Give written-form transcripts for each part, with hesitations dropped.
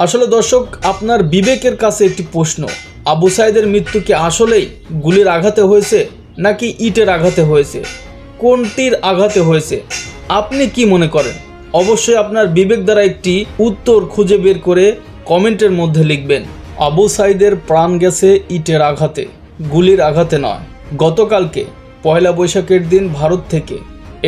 আসলে দর্শক, আপনার বিবেকের কাছে একটি প্রশ্ন, আবু সাইদের মৃত্যু কি আসলেই গুলির আঘাতে হয়েছে নাকি ইটের আঘাতে হয়েছে? কোনটির আঘাতে হয়েছে আপনি কি মনে করেন? অবশ্যই আপনার বিবেক দ্বারা একটি উত্তর খুঁজে বের করে কমেন্টের মধ্যে লিখবেন। আবু সাইদের প্রাণ গেছে ইটের আঘাতে, গুলির আঘাতে নয়। গতকালকে পয়লা বৈশাখের দিন ভারত থেকে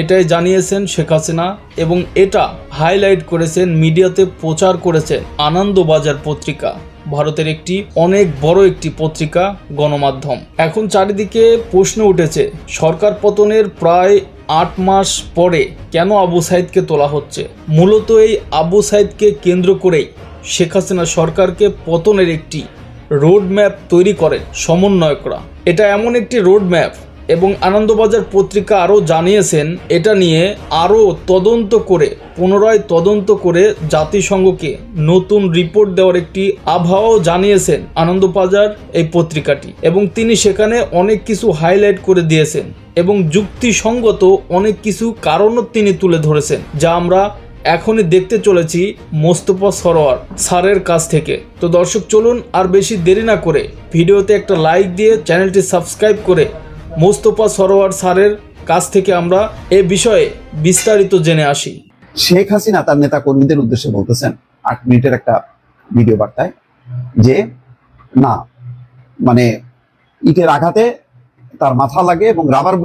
এটাই জানিয়েছেন শেখ হাসিনা এবং এটা হাইলাইট করেছেন, মিডিয়াতে প্রচার করেছেন আনন্দবাজার পত্রিকা, ভারতের একটি অনেক বড় একটি পত্রিকা, গণমাধ্যম। এখন চারিদিকে প্রশ্ন উঠেছে, সরকার পতনের প্রায় 8 মাস পরে কেন আবু সাইদকে তোলা হচ্ছে? মূলত এই আবু সাইদকে কেন্দ্র করেই শেখ হাসিনা সরকারকে পতনের একটি রোড ম্যাপ তৈরি করেন সমন্বয়করা। এটা এমন একটি রোড ম্যাপ এবং আনন্দবাজার পত্রিকা আরও জানিয়েছেন, এটা নিয়ে আরও তদন্ত করে, পুনরায় তদন্ত করে জাতিসংঘকে নতুন রিপোর্ট দেওয়ার একটি আবহাওয়াও জানিয়েছেন আনন্দবাজার এই পত্রিকাটি। এবং তিনি সেখানে অনেক কিছু হাইলাইট করে দিয়েছেন এবং যুক্তিসঙ্গত অনেক কিছু কারণও তিনি তুলে ধরেছেন, যা আমরা এখনই দেখতে চলেছি মোস্তফা সরোয়ার স্যারের কাছ থেকে। তো দর্শক, চলুন আর বেশি দেরি না করে ভিডিওতে একটা লাইক দিয়ে চ্যানেলটি সাবস্ক্রাইব করে মোস্তফা সরোয়ার স্যারের কাছ থেকে আমরা এ বিষয়ে বিস্তারিত জেনে আসি। শেখ হাসিনা তার নেতা কর্মীদের উদ্দেশ্যে বলতেছেন 8 মিনিটের একটা ভিডিও বার্তায় যে না, মানে ইটের আঘাতে তার মাথা লাগে এবং রাবার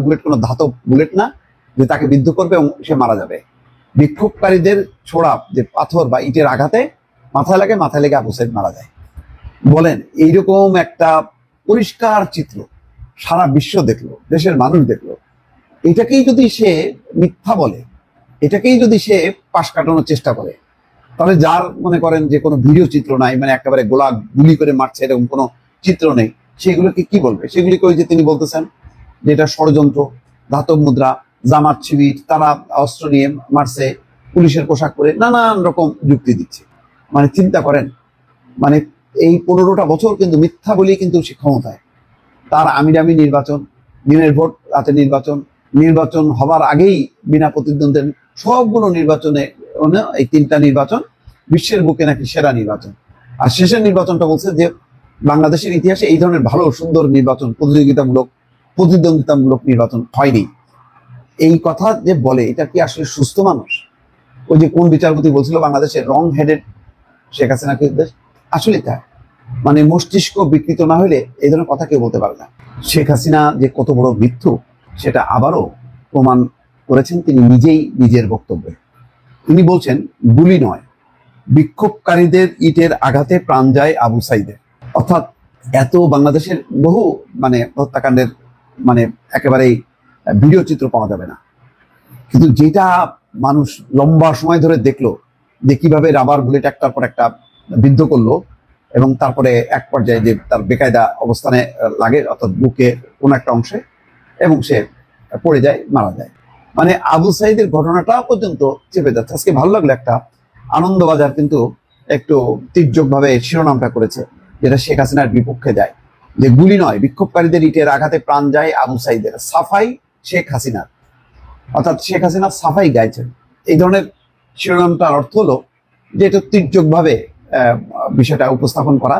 বুলেট কোনো ধাতব বুলেট না যে তাকে বিদ্ধ করবে এবং সে মারা যাবে। বিক্ষোভকারীদের ছোড়া যে পাথর বা ইটের আঘাতে মাথায় লেগে আবু সাইদ মারা যায়। বলেন, এইরকম একটা পরিষ্কার চিত্র সারা বিশ্ব দেখলো, দেশের মানুষ দেখলো। এটাকেই যদি সে মিথ্যা বলে, এটাকেই যদি সে পাশ কাটানোর চেষ্টা করে, তাহলে যার মনে করেন যে কোনো ভিডিও চিত্র নাই, মানে একেবারে গুলি করে মারছে এরকম কোনো চিত্র নেই, সেগুলোকে কি বলবে? সেগুলিকে ওই যে তিনি বলতেছেন যে এটা ষড়যন্ত্র, ধাতব মুদ্রা, জামাত শিবির, তারা অস্ত্র নিয়ে মারছে, পুলিশের পোশাক পরে নানান রকম যুক্তি দিচ্ছে। মানে চিন্তা করেন, মানে এই 15টা বছর কিন্তু মিথ্যা বলেই কিন্তু সে ক্ষমতায়। তার আমিরামি নির্বাচন, দিনের ভোট রাতে নির্বাচন হবার আগেই বিনা প্রতিদ্বন্দ্বের সবগুলো নির্বাচনে, এই 3টা নির্বাচন বিশ্বের বুকে নাকি সেরা নির্বাচন। আর শেষের নির্বাচনটা বলছে যে বাংলাদেশের ইতিহাসে এই ধরনের ভালো সুন্দর নির্বাচন, প্রতিদ্বন্দ্বিতামূলক নির্বাচন হয়নি। এই কথা যে বলে, এটা কি আসলে সুস্থ মানুষ? ওই যে কোন বিচারপতি বলছিল বাংলাদেশের রং হেডেড শেখ হাসিনাকে উদ্দেশ্য, আসলে তাই। মানে মস্তিষ্ক বিকৃত না হলে এই ধরনের কথা কেউ বলতে পারে না। শেখ হাসিনা যে কত বড় মিথ্যু সেটা আবারও প্রমাণ করেছেন তিনি নিজেই নিজের বক্তব্যে। তিনি বলছেন, গুলি নয়, বিক্ষোভকারীদের ইটের আঘাতে প্রাণ যায় আবু সাইদের। অর্থাৎ এত বাংলাদেশের বহু হত্যাকাণ্ডের একেবারেই ভিডিও চিত্র পাওয়া যাবে না, কিন্তু যেটা মানুষ লম্বা সময় ধরে দেখলো যে কিভাবে রাবার বুলেট একটার পর একটা বিদ্ধ করলো এবং তারপরে এক পর্যায়ে যে তার বেকায়দা অবস্থানে লাগে, অর্থাৎ বুকে কোন একটা অংশে, এবং সে পড়ে যায়, মারা যায়। মানে আবু সাইদের ঘটনাটা পর্যন্ত চেপে যাচ্ছে। আজকে ভালো লাগলো, একটা আনন্দবাজার কিন্তু একটু তীর্যকভাবে শিরোনামটা করেছে, যেটা শেখ হাসিনার বিপক্ষে যায়, যে গুলি নয়, বিক্ষোভকারীদের ইটের আঘাতে প্রাণ যায় আবু সাইদের, সাফাই শেখ হাসিনার। অর্থাৎ শেখ হাসিনা সাফাই গাইছেন। এই ধরনের শিরোনামটার অর্থ হলো যে এটা তীর্যকভাবে বিষয়টা উপস্থাপন করা,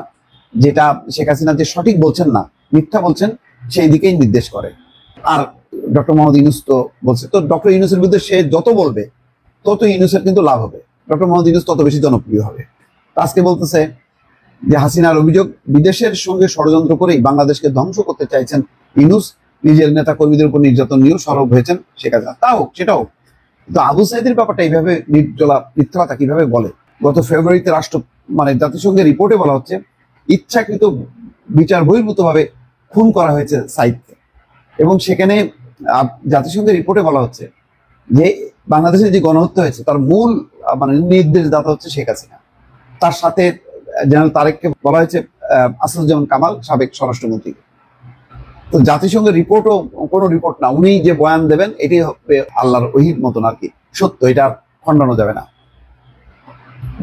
যেটা শেখ হাসিনা যে সঠিক বলছেন না, মিথ্যা বলছেন, সেই দিকেই নির্দেশ করে। আর ডক্টর মোহাম্মদ ইউনূস তো বলছে, তো ডক্টর ইউনূসের বিরুদ্ধে সে যত বলবে তত ইউনূসের কিন্তু লাভ হবে, ডক্টর মোহাম্মদ ইউনূস তত বেশি জনপ্রিয় হবে। আজকে বলতেছে যে হাসিনার অভিযোগ, বিদেশের সঙ্গে ষড়যন্ত্র করেই বাংলাদেশকে ধ্বংস করতে চাইছেন ইউনূস, নিজের নেতা কর্মীদের উপর নির্যাতন নিয়েও সরব হয়েছেন শেখ হাসিনা। তাও সেটাও কিন্তু আবু সাইদের ব্যাপারটা এইভাবে নির্জলা মিথ্যা কথা কিভাবে বলে? গত ফেব্রুয়ারিতে জাতিসংঘের রিপোর্টে বলা হচ্ছে ইচ্ছাকৃত বিচার বহির্ভূত ভাবে খুন করা হয়েছে সাইদকে, এবং সেখানে জাতিসংঘের রিপোর্টে বলা হচ্ছে যে বাংলাদেশে যে গণহত্যা হয়েছে তার মূল নির্দেশদাতা হচ্ছে শেখ হাসিনা। তার সাথে জেনারেল তারেককে বলা হয়েছে, আসাদুজ্জামান কামাল সাবেক স্বরাষ্ট্রমন্ত্রী। তো জাতিসংঘের রিপোর্টও কোনো রিপোর্ট না, উনি যে বয়ান দেবেন এটি হবে আল্লাহর ওহীর মতন আর কি, সত্য, এটা খণ্ডানো যাবে না।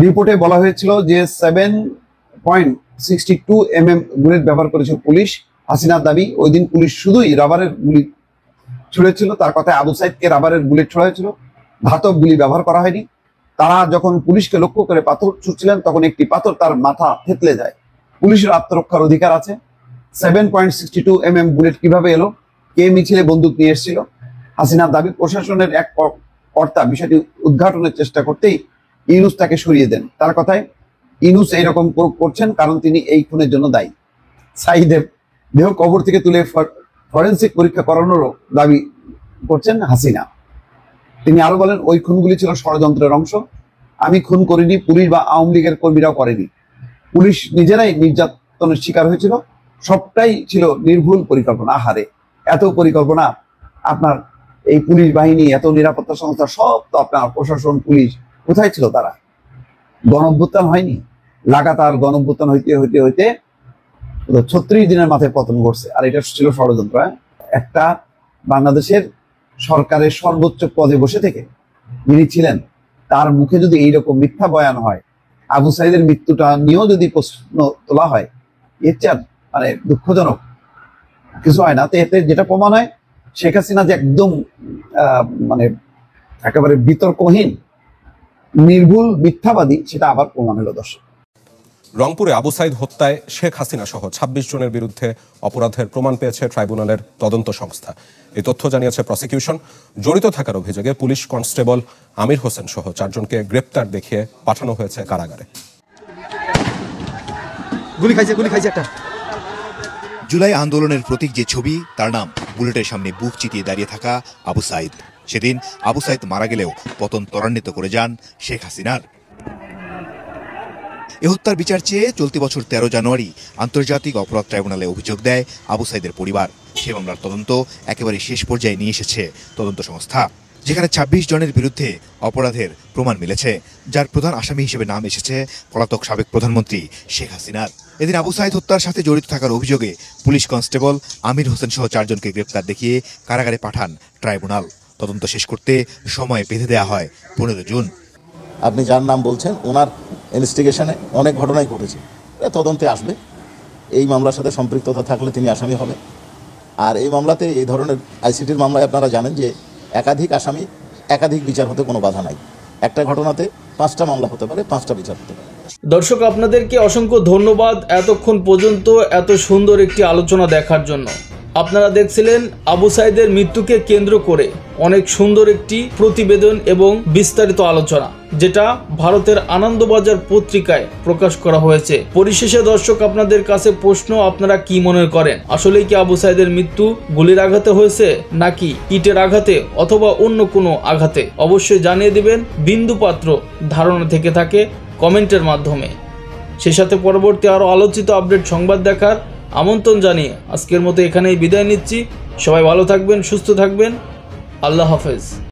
রিপোর্টে বলা হয়েছিল যে 7.62 mm বুলেট ব্যবহার করেছে পুলিশ। হাসিনার দাবি, ওই দিন পুলিশ শুধুই রাবারের গুলি ছুড়েছিল। তার কথায় আবু সাইদকে রাবারের বুলেট ছোড়া হয়েছিল, ধাতব গুলি ব্যবহার করা হয়নি। তারা যখন পুলিশকে লক্ষ্য করে পাথর ছুটছিলেন তখন একটি পাথর তার মাথা থেতলে যায়। পুলিশের আত্মরক্ষার অধিকার আছে। 7.62 mm বুলেট কিভাবে এলো, কে মিছিলে বন্দুক নিয়ে এসেছিল? হাসিনার দাবি প্রশাসনের এক কর্তা বিষয়টি উদ্ঘাটনের চেষ্টা করতেই ইউনূস তাকে সরিয়ে দেন। তার কথায় ইউনূস এইরকম করছেন কারণ তিনি এই খুনের জন্য দায়ী। সাঈদের দেহ কবর থেকে তুলে ফরেন্সিক পরীক্ষা করানোরও দাবি করছেন হাসিনা। তিনি আরো বলেন, ওই খুনগুলি ছিল ষড়যন্ত্রের অংশ। আমি খুন করিনি, পুলিশ বা আওয়ামী লীগের কর্মীরাও করেনি। পুলিশ নিজেরাই নির্যাতনের শিকার হয়েছিল। সবটাই ছিল নির্ভুল পরিকল্পনা। আহারে, এত পরিকল্পনা! আপনার এই পুলিশ বাহিনী, এত নিরাপত্তা সংস্থা, সব তো আপনার প্রশাসন, পুলিশ, কোথায় ছিল তারা? গণঅভ্যুত্থান হয়নি? লাগাতার গণঅভ্যুত্থান হইতে হইতে হইতে 36 দিনের মাথায় পতন ঘটছে। আর এটা ছিল ষড়যন্ত্র। একটা বাংলাদেশের সরকারের সর্বোচ্চ পদে বসে থেকে যিনি ছিলেন, তার মুখে যদি এইরকম মিথ্যা বয়ান হয়, আবু সাঈদের মৃত্যুটা নিয়েও যদি প্রশ্ন তোলা হয়, এর চেয়ে মানে দুঃখজনক কিছু হয় না। তো এতে যেটা প্রমাণ হয়, শেখ হাসিনা যে একদম মানে একেবারে বিতর্কহীন নির্ভুল মিথ্যাবাদী, সেটা আবার প্রমাণ হলো। দর্শক, রংপুরে আবু সাঈদ হত্যায় শেখ হাসিনা সহ 26 জনের বিরুদ্ধে অপরাধের প্রমাণ পেয়েছে ট্রাইব্যুনালের তদন্ত সংস্থা। এই তথ্য জানিয়েছে প্রসিকিউশন। জড়িত থাকার অভিযোগে পুলিশ কনস্টেবল আমির হোসেন সহ 4 জনকে গ্রেপ্তার দেখিয়ে পাঠানো হয়েছে কারাগারে। গুলি খাইছে একটা। জুলাই আন্দোলনের প্রতীক যে ছবি, তার নাম বুলেটের সামনে বুক চিতিয়ে দাঁড়িয়ে থাকা আবু সাঈদ। সেদিন আবু সাঈদ মারা গেলেও পতন ত্বরান্বিত করে যান শেখ হাসিনার। এ হত্যার বিচার চেয়ে চলতি বছর 13 জানুয়ারি আন্তর্জাতিক অপরাধ ট্রাইব্যুনালে অভিযোগ দেয় আবু সাঈদের পরিবার। সে মামলার তদন্ত একেবারে শেষ পর্যায়ে নিয়ে এসেছে তদন্ত সংস্থা, যেখানে 26 জনের বিরুদ্ধে অপরাধের প্রমাণ মিলেছে, যার প্রধান আসামি হিসেবে নাম এসেছে পলাতক সাবেক প্রধানমন্ত্রী শেখ হাসিনার। এদিন আবু সাঈদ হত্যার সাথে জড়িত থাকার অভিযোগে পুলিশ কনস্টেবল আমির হোসেন সহ 4 জনকে গ্রেপ্তার দেখিয়ে কারাগারে পাঠান ট্রাইব্যুনাল। তদন্ত শেষ করতে সময় বেঁধে দেওয়া হয় 15 জুন। আপনি যার নাম বলছেন, ওনার ইনভেস্টিগেশনে অনেক ঘটনাই ঘটেছে, তদন্তে আসবে। এই মামলার সাথে সম্পৃক্ততা থাকলে তিনি আসামি হবে। আর এই মামলাতে, এই ধরনের আইসিটির মামলায় আপনারা জানেন যে একাধিক আসামি, একাধিক বিচার হতে কোনো বাধা নাই। একটা ঘটনাতে 5টা মামলা হতে পারে, 5টা বিচার হতে পারে। দর্শক, আপনাদেরকে অসংখ্য ধন্যবাদ এতক্ষণ পর্যন্ত এত সুন্দর একটি আলোচনা দেখার জন্য। আপনারা দেখছিলেন আবু সাঈদের মৃত্যুকে কেন্দ্র করে অনেক সুন্দর একটি প্রতিবেদন এবং বিস্তারিত আলোচনা, যেটা ভারতের আনন্দবাজার পত্রিকায় প্রকাশ করা হয়েছে। পরিশেষে দর্শক, আপনাদের কাছে প্রশ্ন, আপনারা কি মনে করেন? আসলেই কি আবু সাঈদের মৃত্যু গুলির আঘাতে হয়েছে, নাকি ইটের আঘাতে, অথবা অন্য কোনো আঘাতে? অবশ্যই জানিয়ে দিবেন। বিন্দুমাত্র ধারণা থেকে থাকে কমেন্টের মাধ্যমে। সেই সাথে পরবর্তী আরও আলোচিত আপডেট সংবাদ দেখার আমন্ত্রণ জানিয়ে আজকের মতো এখানেই বিদায় নিচ্ছি। সবাই ভালো থাকবেন, সুস্থ থাকবেন। আল্লাহ হাফেজ।